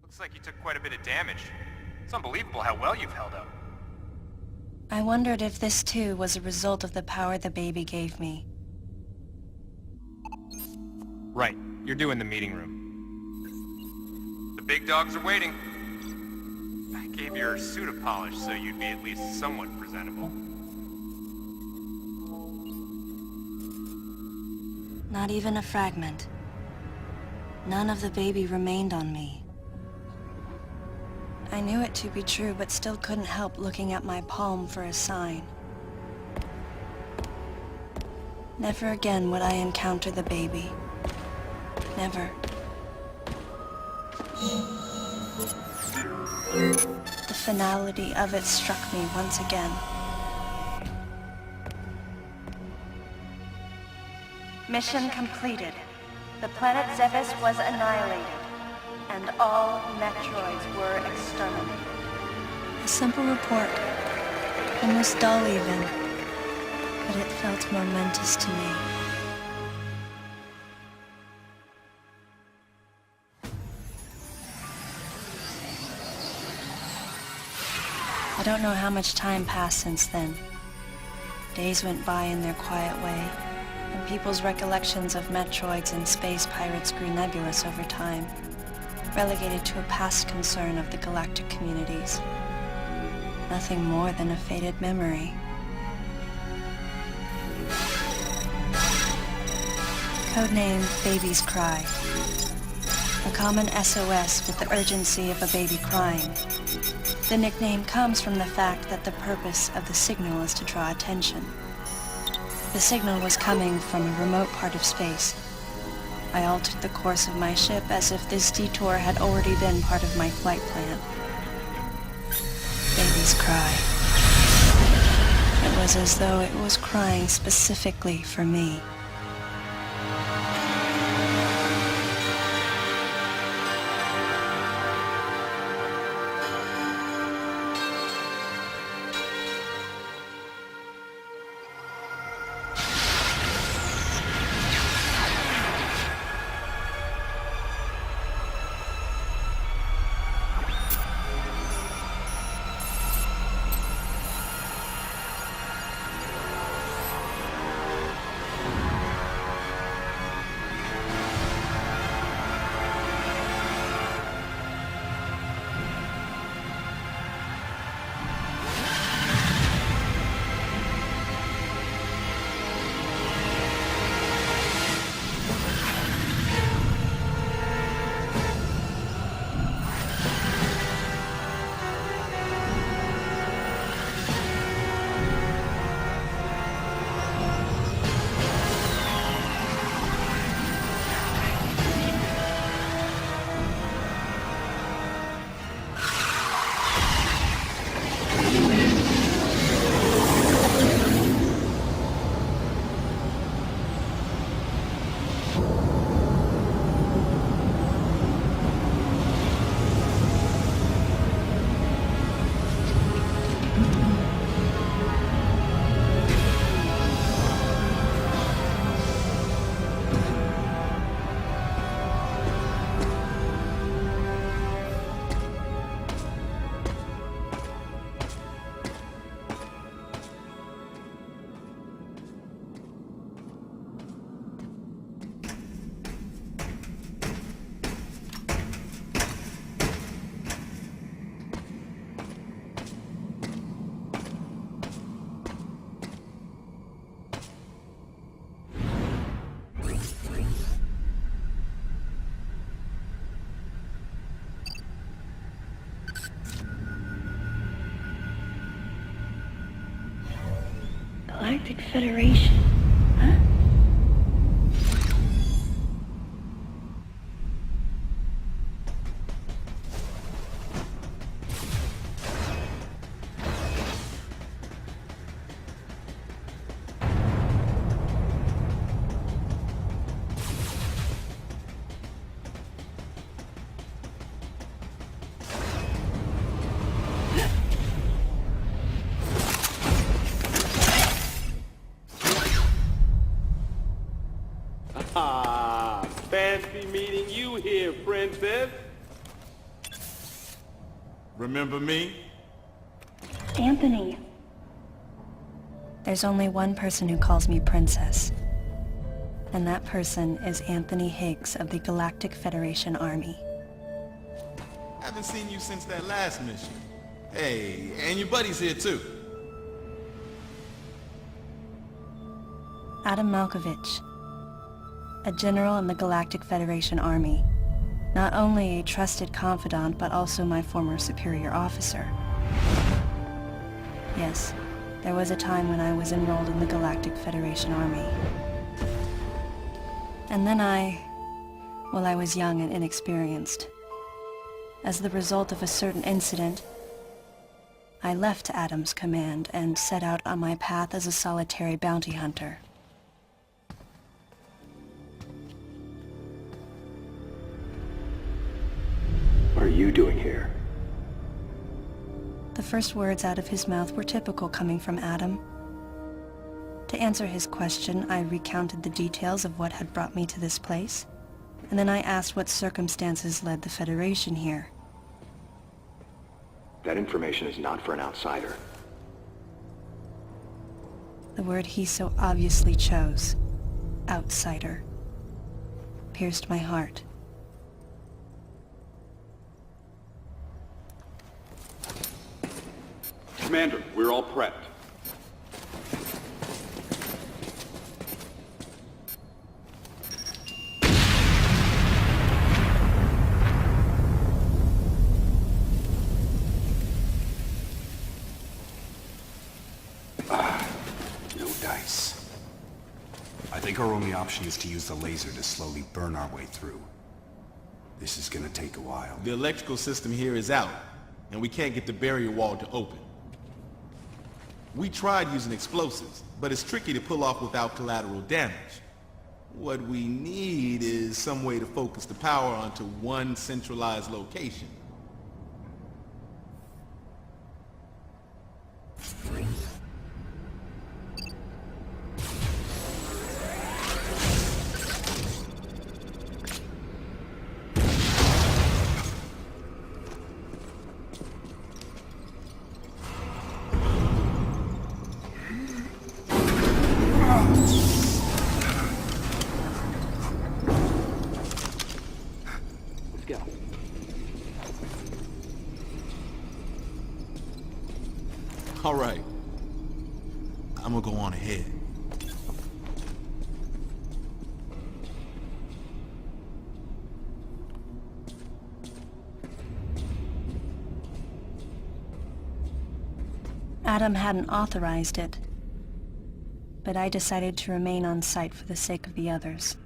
Looks like you took quite a bit of damage. It's unbelievable how well you've held up. I wondered if this too was a result of the power the baby gave me. Right. You're due in the meeting room. The big dogs are waiting. I gave your suit a polish so you'd be at least somewhat presentable. Not even a fragment. None of the baby remained on me. I knew it to be true, but still couldn't help looking at my palm for a sign. Never again would I encounter the baby. Never. The finality of it struck me once again. Mission completed. The planet Zebes was annihilated, and all Metroids were exterminated. A simple report, almost dull even, but it felt momentous to me. I don't know how much time passed since then. Days went by in their quiet way, and people's recollections of Metroids and space pirates grew nebulous over time, relegated to a past concern of the galactic communities. Nothing more than a faded memory. Codename Baby's Cry. A common SOS with the urgency of a baby crying. The nickname comes from the fact that the purpose of the signal is to draw attention. The signal was coming from a remote part of space. I altered the course of my ship as if this detour had already been part of my flight plan. Baby's Cry. It was as though it was crying specifically for me. Galactic Federation, huh? Ah, fancy meeting you here, Princess. Remember me? Anthony. There's only one person who calls me Princess. And that person is Anthony Higgs of the Galactic Federation Army. Haven't seen you since that last mission. Hey, and your buddy's here too. Adam Malkovich, a general in the Galactic Federation Army. Not only a trusted confidant, but also my former superior officer. Yes, there was a time when I was enrolled in the Galactic Federation Army. And then I was young and inexperienced. As the result of a certain incident, I left Adam's command and set out on my path as a solitary bounty hunter. What are you doing here? The first words out of his mouth were typical coming from Adam. To answer his question, I recounted the details of what had brought me to this place, and then I asked what circumstances led the Federation here. That information is not for an outsider. The word he so obviously chose, outsider, pierced my heart. Commander, we're all prepped. No dice. I think our only option is to use the laser to slowly burn our way through. This is gonna take a while. The electrical system here is out, and we can't get the barrier wall to open. We tried using explosives, but it's tricky to pull off without collateral damage. What we need is some way to focus the power onto one centralized location. Go. All right. I'm gonna go on ahead. Adam hadn't authorized it, but I decided to remain on site for the sake of the others.